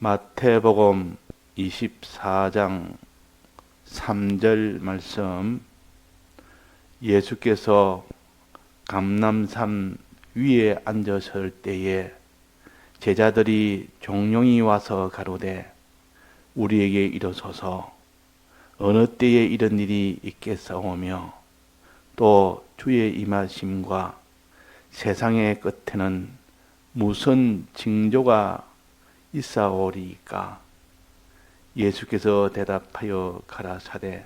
마태복음 24장 3절 말씀. 예수께서 감람산 위에 앉으실 때에 제자들이 종용이 와서 가로되 우리에게 이르소서 어느 때에 이런 일이 있겠사오며 또 주의 임하심과 세상의 끝에는 무슨 징조가 있사오리이까? 예수께서 대답하여 가라사대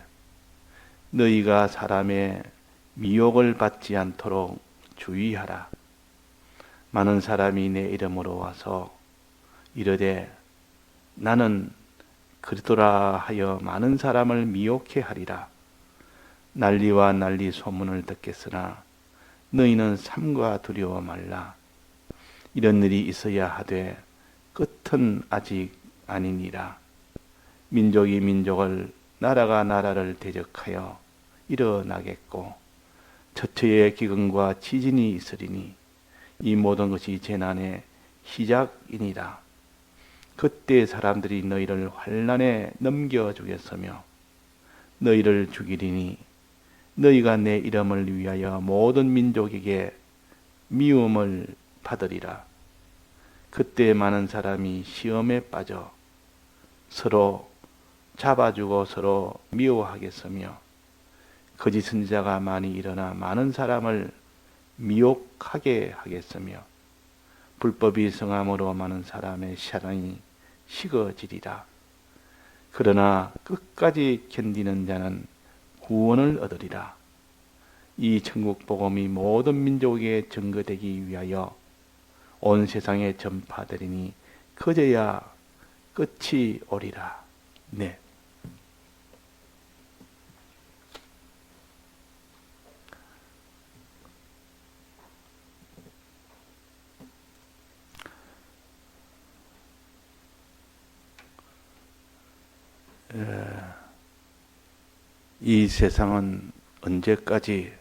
너희가 사람의 미혹을 받지 않도록 주의하라. 많은 사람이 내 이름으로 와서 이르되 나는 그리스도라 하여 많은 사람을 미혹해 하리라. 난리와 난리 소문을 듣겠으나 너희는 삼가 두려워 말라. 이런 일이 있어야 하되 끝은 아직 아니니라. 민족이 민족을 나라가 나라를 대적하여 일어나겠고 처처의 기근과 지진이 있으리니 이 모든 것이 재난의 시작이니라. 그때 사람들이 너희를 환난에 넘겨주겠으며 너희를 죽이리니 너희가 내 이름을 위하여 모든 민족에게 미움을 받으리라. 그때 많은 사람이 시험에 빠져 서로 잡아주고 서로 미워하겠으며 거짓 선지자가 많이 일어나 많은 사람을 미혹하게 하겠으며 불법이 성함으로 많은 사람의 사랑이 식어지리라. 그러나 끝까지 견디는 자는 구원을 얻으리라. 이 천국 복음이 모든 민족에게 증거되기 위하여 온 세상에 전파되리니 그제야 끝이 오리라. 네. 이 세상은 언제까지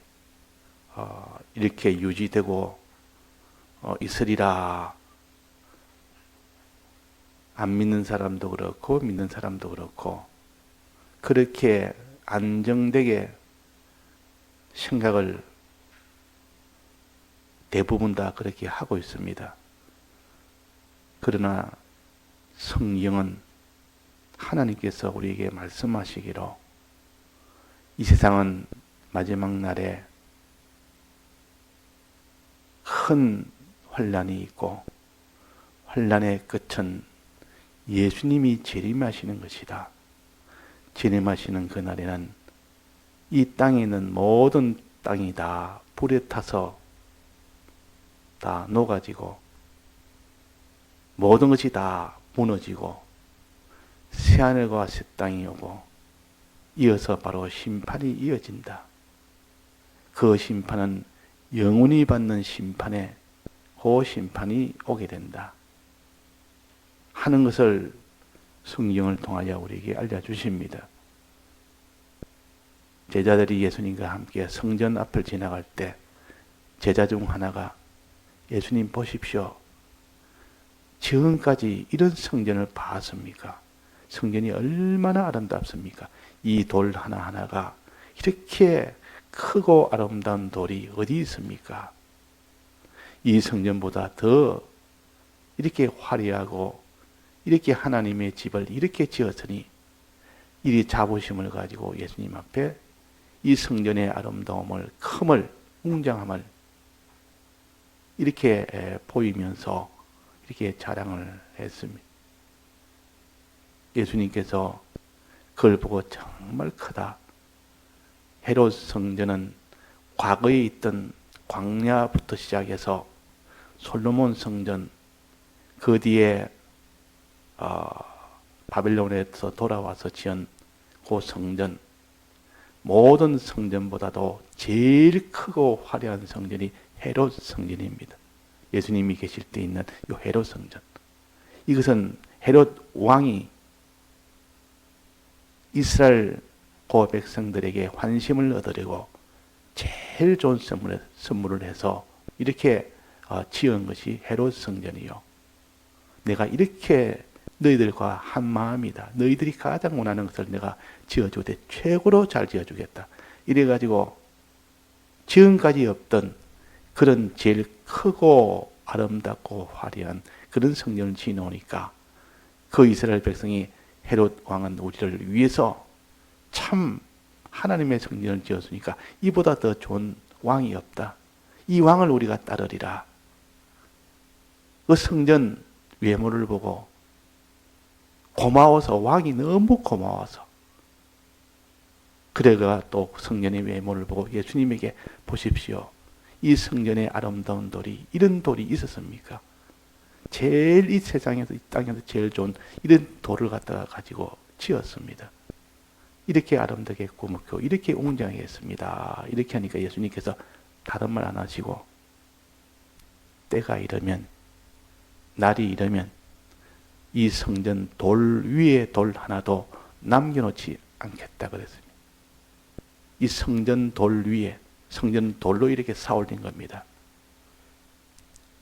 이렇게 유지되고 있으리라. 안 믿는 사람도 그렇고 믿는 사람도 그렇고 그렇게 안정되게 생각을 대부분 다 그렇게 하고 있습니다. 그러나 성경은 하나님께서 우리에게 말씀하시기로 이 세상은 마지막 날에 큰 환난이 있고 환난의 끝은 예수님이 재림하시는 것이다. 재림하시는 그날에는 이 땅에 있는 모든 땅이 다 불에 타서 다 녹아지고 모든 것이 다 무너지고 새하늘과 새 땅이 오고 이어서 바로 심판이 이어진다. 그 심판은 영원히 받는 심판에 그 심판이 오게 된다 하는 것을 성경을 통하여 우리에게 알려주십니다. 제자들이 예수님과 함께 성전 앞을 지나갈 때 제자 중 하나가 예수님 보십시오. 지금까지 이런 성전을 봤습니까? 성전이 얼마나 아름답습니까? 이 돌 하나하나가 이렇게 크고 아름다운 돌이 어디 있습니까? 이 성전보다 더 이렇게 화려하고 이렇게 하나님의 집을 이렇게 지었으니 이 자부심을 가지고 예수님 앞에 이 성전의 아름다움을, 큼을, 웅장함을 이렇게 보이면서 이렇게 자랑을 했습니다. 예수님께서 그걸 보고 정말 크다. 헤롯 성전은 과거에 있던 광야부터 시작해서 솔로몬 성전, 그 뒤에 바빌론에서 돌아와서 지은 그 성전, 모든 성전보다도 제일 크고 화려한 성전이 헤롯 성전입니다. 예수님이 계실 때 있는 이 헤롯 성전. 이것은 헤롯 왕이 이스라엘 그 백성들에게 환심을 얻으려고 제일 좋은 선물을 해서 이렇게 지은 것이 헤롯 성전이요. 내가 이렇게 너희들과 한 마음이다. 너희들이 가장 원하는 것을 내가 지어주되 최고로 잘 지어주겠다. 이래가지고 지금까지 없던 그런 제일 크고 아름답고 화려한 그런 성전을 지어놓으니까 그 이스라엘 백성이 헤롯 왕은 우리를 위해서 참 하나님의 성전을 지었으니까 이보다 더 좋은 왕이 없다. 이 왕을 우리가 따르리라. 그 성전 외모를 보고 고마워서, 왕이 너무 고마워서, 그래가 또 성전의 외모를 보고 예수님에게 보십시오. 이 성전의 아름다운 돌이, 이런 돌이 있었습니까? 제일 이 세상에서, 이 땅에서 제일 좋은 이런 돌을 갖다가 가지고 지었습니다. 이렇게 아름답게 꾸몄고, 이렇게 웅장했습니다. 이렇게 하니까 예수님께서 다른 말 안 하시고, 때가 이르면, 날이 이르면, 이 성전 돌 위에 돌 하나도 남겨놓지 않겠다 그랬습니다. 이 성전 돌 위에, 성전 돌로 이렇게 쌓아올린 겁니다.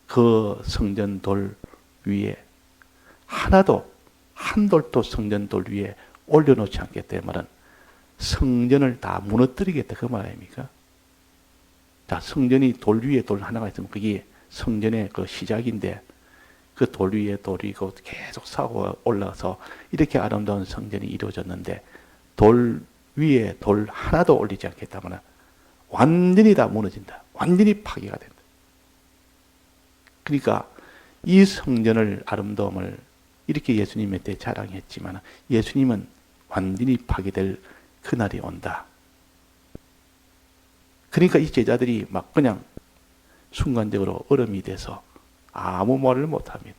그 성전 돌 위에 하나도, 한 돌도 성전 돌 위에 올려놓지 않겠다 말은 성전을 다 무너뜨리겠다 그 말 아닙니까? 자, 성전이 돌 위에 돌 하나가 있으면 그게 성전의 그 시작인데 그 돌 위에 돌이 계속 쌓고 올라가서 이렇게 아름다운 성전이 이루어졌는데 돌 위에 돌 하나도 올리지 않겠다면 완전히 다 무너진다. 완전히 파괴가 된다. 그러니까 이 성전을 아름다움을 이렇게 예수님의 때 자랑했지만 예수님은 완전히 파괴될 그날이 온다. 그러니까 이 제자들이 막 그냥 순간적으로 얼음이 돼서 아무 말을 못합니다.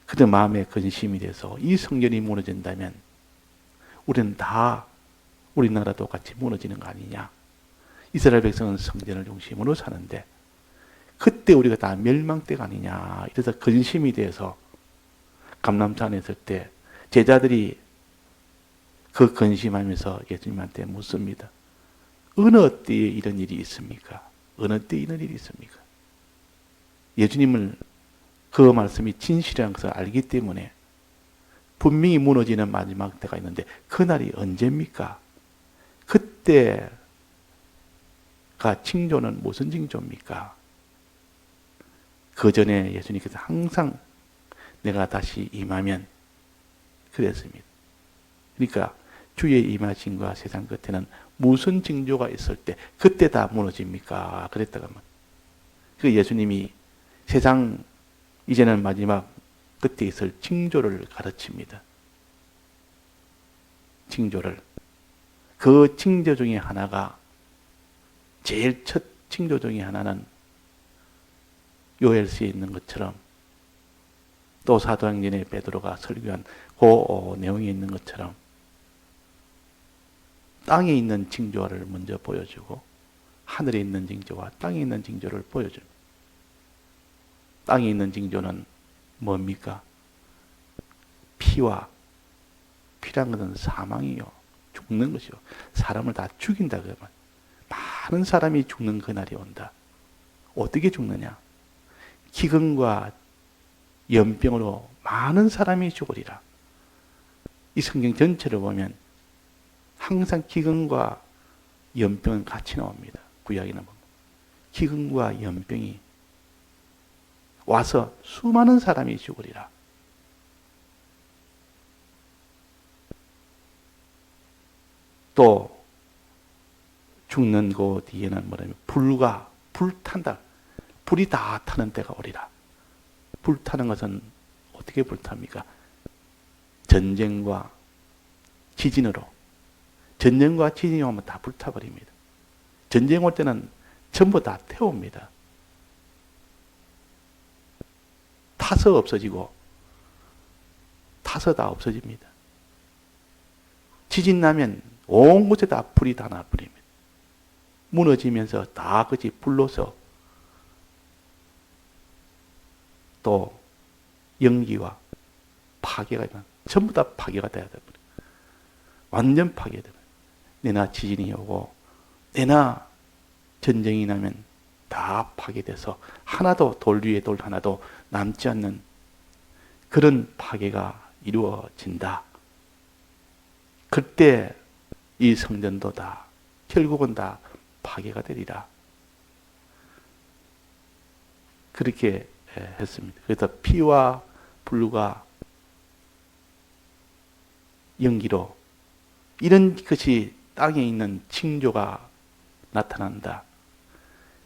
그들 마음에 근심이 돼서 이 성전이 무너진다면 우리는 다 우리나라도 같이 무너지는 거 아니냐. 이스라엘 백성은 성전을 중심으로 사는데 그때 우리가 다 멸망때가 아니냐. 이래서 근심이 돼서 감람산에 있을 때 제자들이 그 근심하면서 예수님한테 묻습니다. 어느 때에 이런 일이 있습니까? 어느 때에 이런 일이 있습니까? 예수님을 그 말씀이 진실이라는 것을 알기 때문에 분명히 무너지는 마지막 때가 있는데 그날이 언제입니까? 그때가 징조는 무슨 징조입니까? 그 전에 예수님께서 항상 내가 다시 임하면 그랬습니다. 그러니까 주의 임하심과 세상 끝에는 무슨 징조가 있을 때 그때 다 무너집니까? 그랬다가 그 예수님이 세상 이제는 마지막 끝에 있을 징조를 가르칩니다. 징조를. 그 징조 중에 하나가 제일 첫 징조 중에 하나는 요엘서에 있는 것처럼 또 사도행전에 베드로가 설교한 그 내용에 있는 것처럼 땅에 있는 징조를 먼저 보여주고 하늘에 있는 징조와 땅에 있는 징조를 보여줍니다. 땅에 있는 징조는 뭡니까? 피란 것은 사망이요. 죽는 것이요. 사람을 다 죽인다 그러면 많은 사람이 죽는 그날이 온다. 어떻게 죽느냐? 기근과 연병으로 많은 사람이 죽으리라. 이 성경 전체를 보면 항상 기근과 연병은 같이 나옵니다. 구약이나 보면. 기근과 연병이 와서 수많은 사람이 죽으리라. 또 죽는 그 뒤에는 뭐냐면 불탄다. 불이 다 타는 때가 오리라. 불타는 것은 어떻게 불탑니까? 전쟁과 지진으로. 전쟁과 지진이 오면 다 불타버립니다. 전쟁 올 때는 전부 다 태웁니다. 타서 없어지고 타서 다 없어집니다. 지진 나면 온 곳에 다 불이 다 나버립니다. 무너지면서 다 그것이 불로서 또 연기와 파괴가 전부 다 파괴가 돼야 됩니다. 완전 파괴됩니다. 내나 지진이 오고 내나 전쟁이 나면 다 파괴돼서 하나도 돌 위에 돌 하나도 남지 않는 그런 파괴가 이루어진다. 그때 이 성전도 다 결국은 다 파괴가 되리라. 그렇게 했습니다. 그래서 피와 불과 연기로 이런 것이 땅에 있는 징조가 나타난다.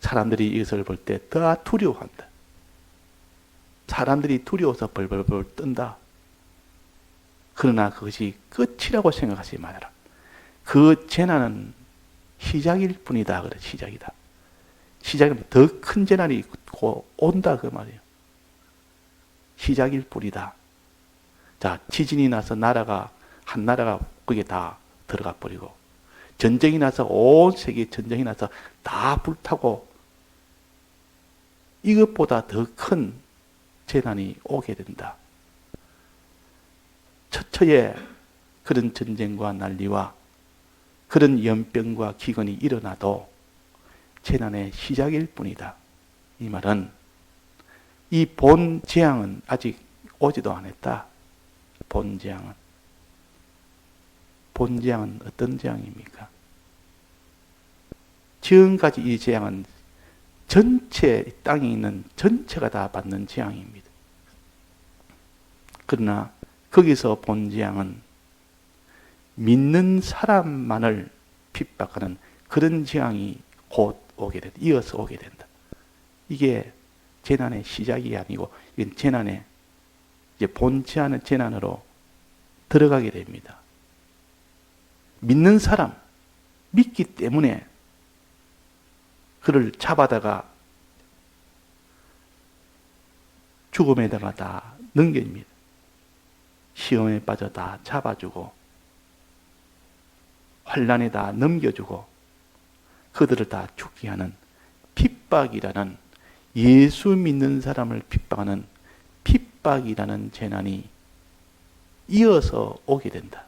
사람들이 이것을 볼 때 더 두려워한다. 사람들이 두려워서 벌벌벌 뜬다. 그러나 그것이 끝이라고 생각하지 말아라. 그 재난은 시작일 뿐이다. 그래, 시작이다. 시작은 더 큰 재난이 곧 온다. 그 말이에요. 시작일 뿐이다. 자, 지진이 나서 한 나라가 거기에 다 들어가 버리고, 전쟁이 나서 온 세계에 전쟁이 나서 다 불타고, 이것보다 더 큰 재난이 오게 된다. 처처에 그런 전쟁과 난리와 그런 연병과 기근이 일어나도 재난의 시작일 뿐이다. 이 말은 이 본 재앙은 아직 오지도 않았다. 본 재앙은. 본 재앙은 어떤 재앙입니까? 지금까지 이 재앙은 전체 땅에 있는 전체가 다 받는 재앙입니다. 그러나 거기서 본 재앙은 믿는 사람만을 핍박하는 그런 재앙이 곧 오게 된다. 이어서 오게 된다. 이게 재난의 시작이 아니고 이건 재난의 이제 본치 않은 재난으로 들어가게 됩니다. 믿는 사람, 믿기 때문에 그를 잡아다가 죽음에다가 다 넘깁니다. 시험에 빠져 다 잡아주고 환난에 다 넘겨주고 그들을 다 죽게 하는 핍박이라는, 예수 믿는 사람을 핍박하는 핍박이라는 재난이 이어서 오게 된다.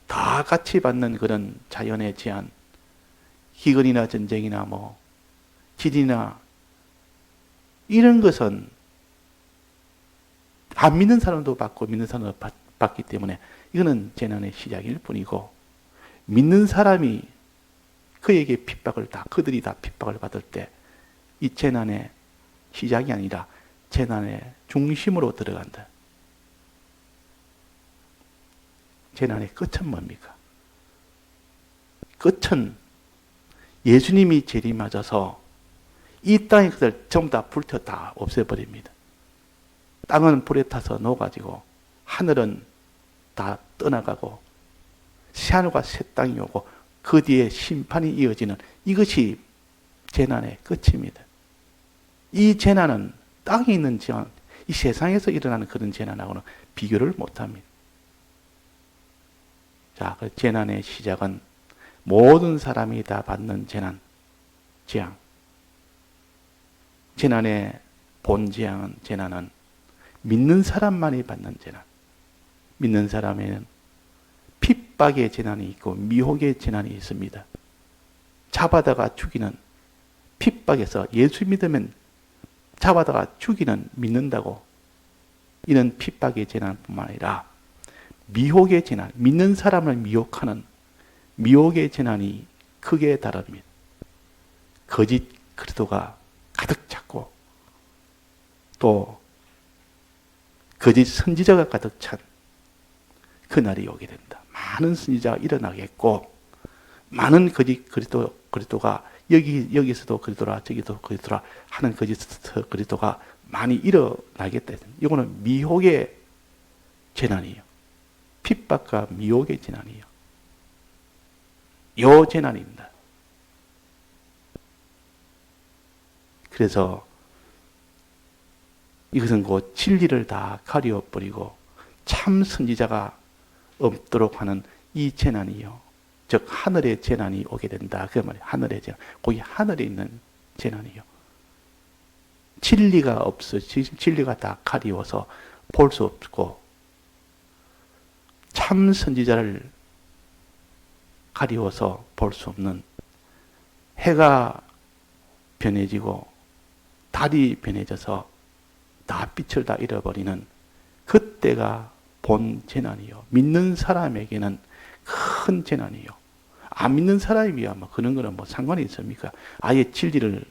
다 같이 받는 그런 자연의 재앙, 기근이나 전쟁이나 지진이나 이런 것은 안 믿는 사람도 받고 믿는 사람도 받기 때문에 이거는 재난의 시작일 뿐이고, 믿는 사람이 그에게 그들이 다 핍박을 받을 때 이 재난의 시작이 아니라 재난의 중심으로 들어간다. 재난의 끝은 뭡니까? 끝은 예수님이 재림하셔서 이 땅의 것을 전부 다 불태워 다 없애버립니다. 땅은 불에 타서 녹아지고 하늘은 다 떠나가고 새하늘과 새 땅이 오고 그 뒤에 심판이 이어지는 이것이 재난의 끝입니다. 이 재난은 땅에 있는 재난, 이 세상에서 일어나는 그런 재난하고는 비교를 못합니다. 자, 그 재난의 시작은 모든 사람이 다 받는 재난, 재앙. 재난의 본 재난은 믿는 사람만이 받는 재난. 믿는 사람에는 핍박의 재난이 있고 미혹의 재난이 있습니다. 잡아다가 죽이는 핍박에서 예수 믿으면 잡아다가 죽이는 믿는다고 이런 핍박의 재난뿐만 아니라 미혹의 재난, 믿는 사람을 미혹하는 미혹의 재난이 크게 다릅니다. 거짓 그리스도가 가득 찼고 또 거짓 선지자가 가득 찬 그날이 오게 된다. 많은 선지자가 일어나겠고 많은 거짓 그리스도가 여기서도 그리스도라 저기도 그리스도라 하는 거짓 그리스도가 많이 일어나겠다. 이거는 미혹의 재난이에요. 핍박과 미혹의 재난이에요. 요 재난입니다. 그래서 이것은 곧 진리를 다 가려버리고 참 선지자가 없도록 하는 이 재난이요. 즉 하늘의 재난이 오게 된다. 그 말이에요. 하늘의 재난. 거기 하늘에 있는 재난이요. 진리가 없어. 진리가 다 가리워서 볼 수 없고 참 선지자를 가리워서 볼 수 없는 해가 변해지고 달이 변해져서 다 빛을 다 잃어버리는 그때가 본 재난이요. 믿는 사람에게는 큰 재난이요. 안 믿는 사람이야 뭐 그런 거는 뭐 상관이 있습니까? 아예 진리를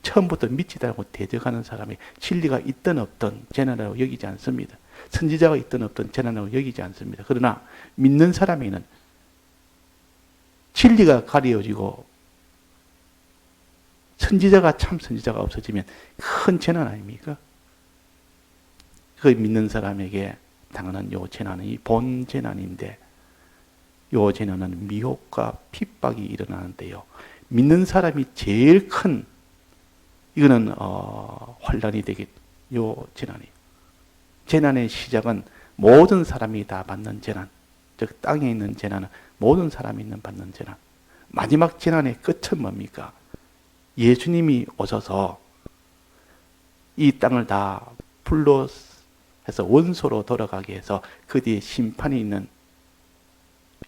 처음부터 믿지도 않고 대적하는 사람이 진리가 있든 없든 재난이라고 여기지 않습니다. 선지자가 있든 없든 재난이라고 여기지 않습니다. 그러나 믿는 사람에게는 진리가 가려지고 선지자가 참 선지자가 없어지면 큰 재난 아닙니까? 그 믿는 사람에게 당하는 요 재난이 본 재난인데 요 재난은 미혹과 핍박이 일어나는데요. 믿는 사람이 제일 큰 이거는 환란이 되겠 요 재난이. 재난의 시작은 모든 사람이 다 받는 재난. 즉 땅에 있는 재난은 모든 사람이 받는 재난. 마지막 재난의 끝은 뭡니까? 예수님이 오셔서 이 땅을 다 불로 해서 원소로 돌아가게 해서 그 뒤에 심판이 있는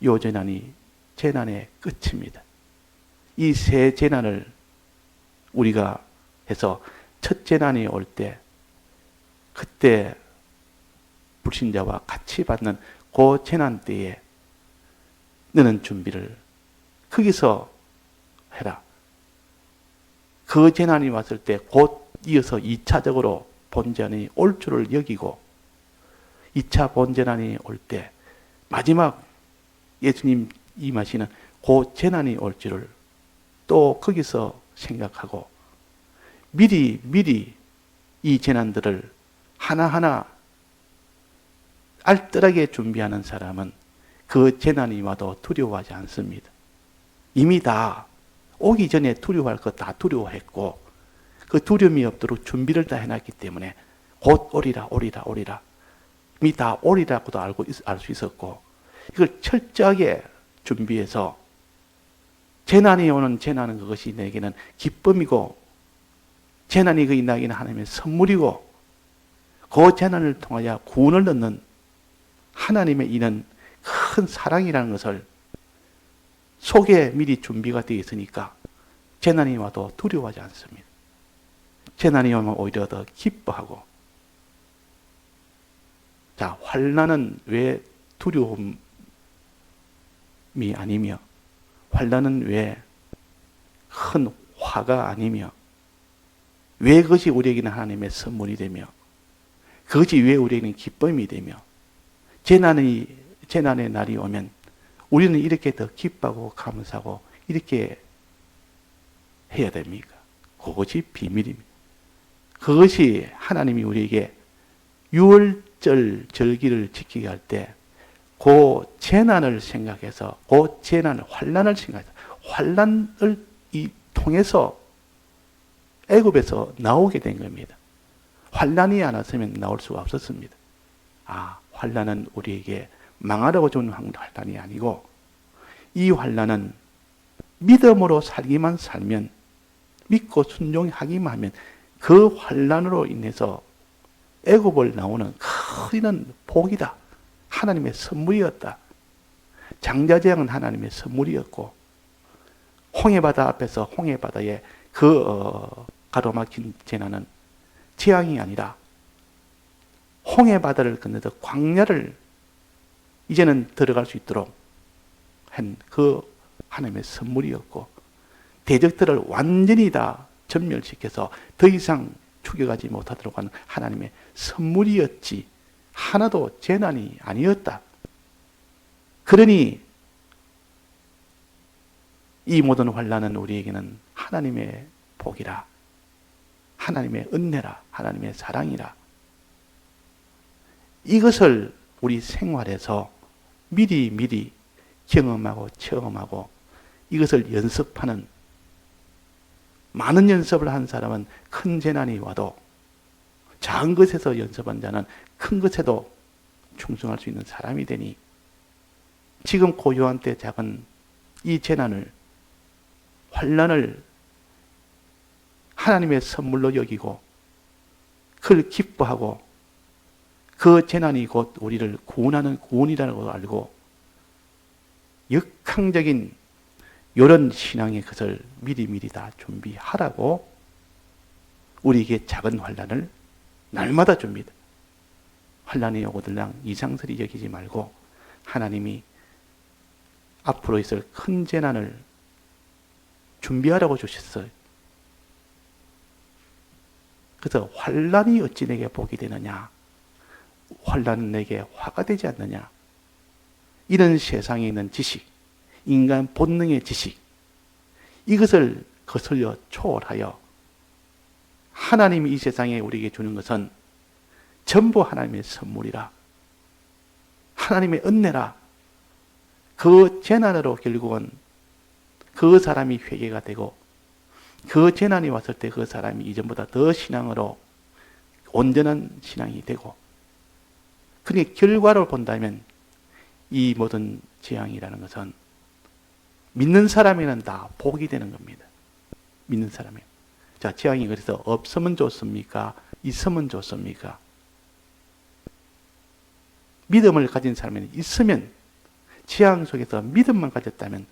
요 재난이 재난의 끝입니다. 이 세 재난을 우리가 해서 첫 재난이 올 때 그때 불신자와 같이 받는 그 재난 때에 너는 준비를 거기서 해라. 그 재난이 왔을 때 곧 이어서 2차적으로 본재난이 올 줄을 여기고 2차 본재난이 올 때 마지막 예수님 임하시는 그 재난이 올 줄을 또 거기서 생각하고 미리 이 재난들을 하나하나 알뜰하게 준비하는 사람은 그 재난이 와도 두려워하지 않습니다. 이미 다 오기 전에 두려워할 것 다 두려워했고 그 두려움이 없도록 준비를 다 해놨기 때문에 곧 오리라. 이미 다 오리라고도 알 수 있었고 이걸 철저하게 준비해서 재난이 오는 재난은 그것이 내게는 기쁨이고 재난이 그이 나에게는 하나님의 선물이고 그 재난을 통하여 구원을 얻는 하나님의 이는 큰 사랑이라는 것을 속에 미리 준비가 되어 있으니까 재난이 와도 두려워하지 않습니다. 재난이 오면 오히려 더 기뻐하고 자, 환난은 왜 두려움이 아니며 환난은 왜 큰 화가 아니며 왜 그것이 우리에게는 하나님의 선물이 되며 그것이 왜 우리에게는 기쁨이 되며 재난의 날이 오면 우리는 이렇게 더 기뻐하고 감사하고 이렇게 해야 됩니까? 그것이 비밀입니다. 그것이 하나님이 우리에게 유월절 절기를 지키게 할 때 그 재난을 생각해서 그 재난을 환난을 생각해서 환난을 통해서 애굽에서 나오게 된 겁니다. 환난이 안 왔으면 나올 수가 없었습니다. 환난은 우리에게 망하라고 주는 환난이 아니고 이 환난은 믿음으로 살면 믿고 순종하기만 하면 그 환난으로 인해서 애굽을 나오는 큰 복이다. 하나님의 선물이었다. 장자재앙은 하나님의 선물이었고 홍해바다 앞에서 홍해바다에 가로막힌 재난은 재앙이 아니라 홍해바다를 건너서 광야를 이제는 들어갈 수 있도록 한 그 하나님의 선물이었고 대적들을 완전히 다 전멸시켜서 더 이상 죽여가지 못하도록 하는 하나님의 선물이었지 하나도 재난이 아니었다. 그러니 이 모든 환난은 우리에게는 하나님의 복이라, 하나님의 은혜라, 하나님의 사랑이라. 이것을 우리 생활에서 미리 경험하고 체험하고 이것을 연습하는 많은 연습을 한 사람은 큰 재난이 와도 작은 것에서 연습한 자는 큰 것에도 충성할 수 있는 사람이 되니 지금 고요한 때 작은 이 재난을 환난을 하나님의 선물로 여기고 그걸 기뻐하고 그 재난이 곧 우리를 구원하는 구원이라는 걸 알고 역항적인 이런 신앙의 것을 미리 다 준비하라고 우리에게 작은 환난을 날마다 줍니다. 환란이 오거들랑 이상스레 여기지 말고 하나님이 앞으로 있을 큰 재난을 준비하라고 주셨어요. 그래서 환란이 어찌 내게 복이 되느냐, 환란은 내게 화가 되지 않느냐, 이런 세상에 있는 지식, 인간 본능의 지식, 이것을 거슬려 초월하여 하나님이 이 세상에 우리에게 주는 것은 전부 하나님의 선물이라, 하나님의 은혜라, 그 재난으로 결국은 그 사람이 회개가 되고 그 재난이 왔을 때 그 사람이 이전보다 더 신앙으로 온전한 신앙이 되고, 그러니 결과를 본다면 이 모든 재앙이라는 것은 믿는 사람에는 다 복이 되는 겁니다. 믿는 사람에. 자, 재앙이 그래서 없으면 좋습니까? 있으면 좋습니까? 믿음을 가진 사람에는 있으면, 재앙 속에서 믿음만 가졌다면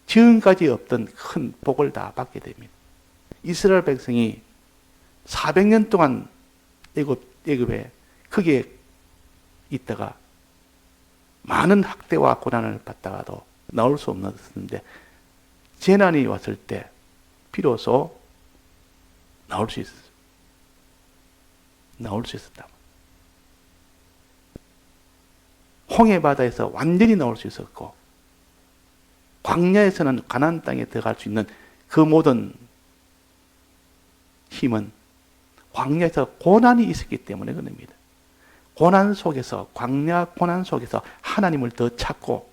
지금까지 없던 큰 복을 다 받게 됩니다. 이스라엘 백성이 400년 동안 애굽에 거기에 있다가 많은 학대와 고난을 받다가도 나올 수 없었는데 재난이 왔을 때 비로소 나올 수 있었어요. 나올 수 있었다. 홍해 바다에서 완전히 나올 수 있었고, 광야에서는 가나안 땅에 들어갈 수 있는 그 모든 힘은 광야에서 고난이 있었기 때문에 그럽니다. 고난 속에서, 광야 고난 속에서 하나님을 더 찾고,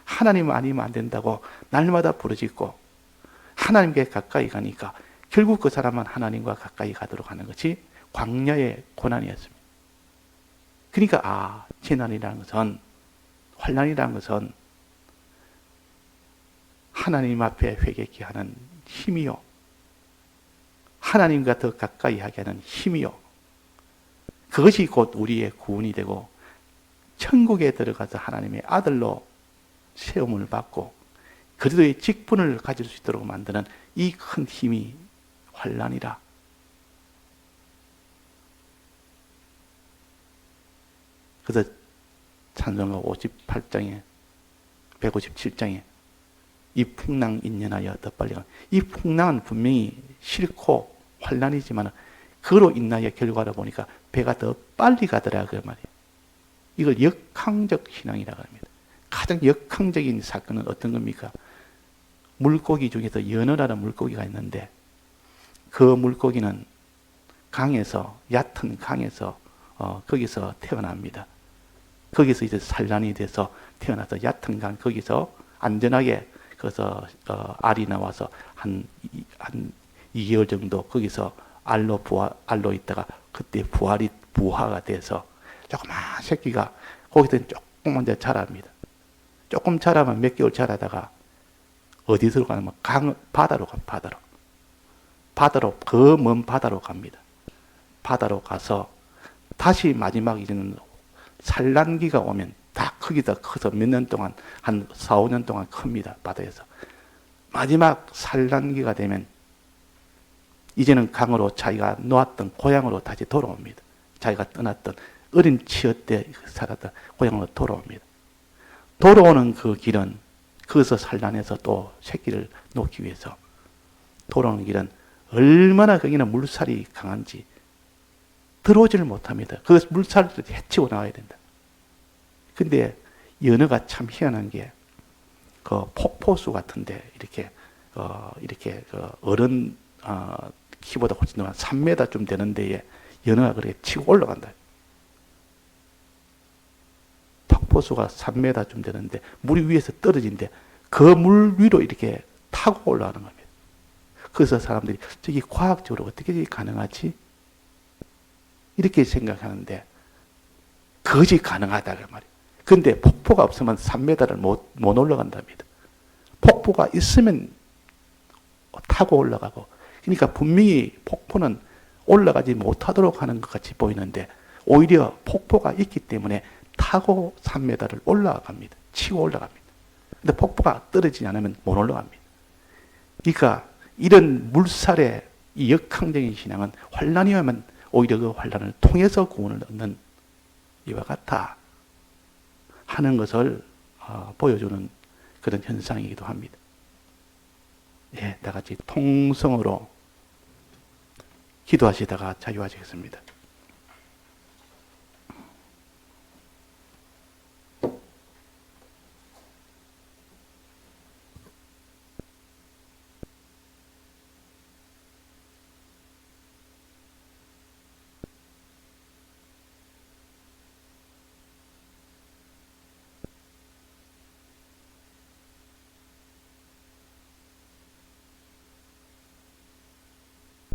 하나님 아니면 안 된다고 날마다 부르짖고 하나님께 가까이 가니까 결국 그 사람은 하나님과 가까이 가도록 하는 것이 광야의 고난이었습니다. 그러니까 재난이라는 것은, 환난이라는 것은 하나님 앞에 회개케 하는 힘이요, 하나님과 더 가까이 하게 하는 힘이요, 그것이 곧 우리의 구원이 되고 천국에 들어가서 하나님의 아들로 세움을 받고 그리스도의 직분을 가질 수 있도록 만드는 이 큰 힘이 환난이라. 그래서 찬송가 58장에 157장에 이 풍랑 인연하여 더 빨리 가. 이 풍랑은 분명히 싫고 환난이지만 그로 인하여 결과를 보니까 배가 더 빨리 가더라 그 말이에요. 이걸 역항적 신앙이라고 합니다. 가장 역항적인 사건은 어떤 겁니까? 물고기 중에서 연어라는 물고기가 있는데 그 물고기는 강에서, 얕은 강에서 거기서 태어납니다. 거기서 이제 산란이 돼서 태어나서 얕은 강 거기서 안전하게 거기서 알이 나와서 한 2개월 정도 거기서 알로 있다가 그때 부화가 돼서 조그만 새끼가 거기서 조금 먼저 자랍니다. 조금 자라면 몇 개월 자라다가 어디서 가냐면 바다로 가, 바다로, 그 먼 바다로 갑니다. 바다로 가서 다시 마지막 이제는 산란기가 오면 다 크기도 커서 몇 년 동안, 한 4, 5년 동안 큽니다. 바다에서. 마지막 산란기가 되면 이제는 강으로 자기가 놓았던 고향으로 다시 돌아옵니다. 자기가 떠났던 어린 치어 때 살았던 고향으로 돌아옵니다. 돌아오는 그 길은 거기서 산란해서 또 새끼를 놓기 위해서 돌아오는 길은 얼마나 거기는 물살이 강한지 들어오지를 못합니다. 그 물살을 헤치고 나와야 된다. 근데 연어가 참 희한한 게 그 폭포수 같은데 이렇게 어른 키보다 훨씬 더 한 3m쯤 되는 데에 연어가 그렇게 치고 올라간다. 폭포수가 3m쯤 되는데 물이 위에서 떨어진데 그 물 위로 이렇게 타고 올라가는 겁니다. 그래서 사람들이 저기 과학적으로 어떻게 가능하지? 이렇게 생각하는데 그것이 가능하다 그 말이에요. 근데 폭포가 없으면 3m를 못 올라간답니다. 폭포가 있으면 타고 올라가고, 그러니까 분명히 폭포는 올라가지 못하도록 하는 것 같이 보이는데 오히려 폭포가 있기 때문에 타고 3m를 올라갑니다. 치고 올라갑니다. 근데 폭포가 떨어지지 않으면 못 올라갑니다. 그러니까 이런 물살의 이 역항적인 신앙은 환란이 오면 오히려 그 환란을 통해서 구원을 얻는 이와 같아 하는 것을 보여주는 그런 현상이기도 합니다. 예, 다 같이 통성으로 기도하시다가 자유하시겠습니다.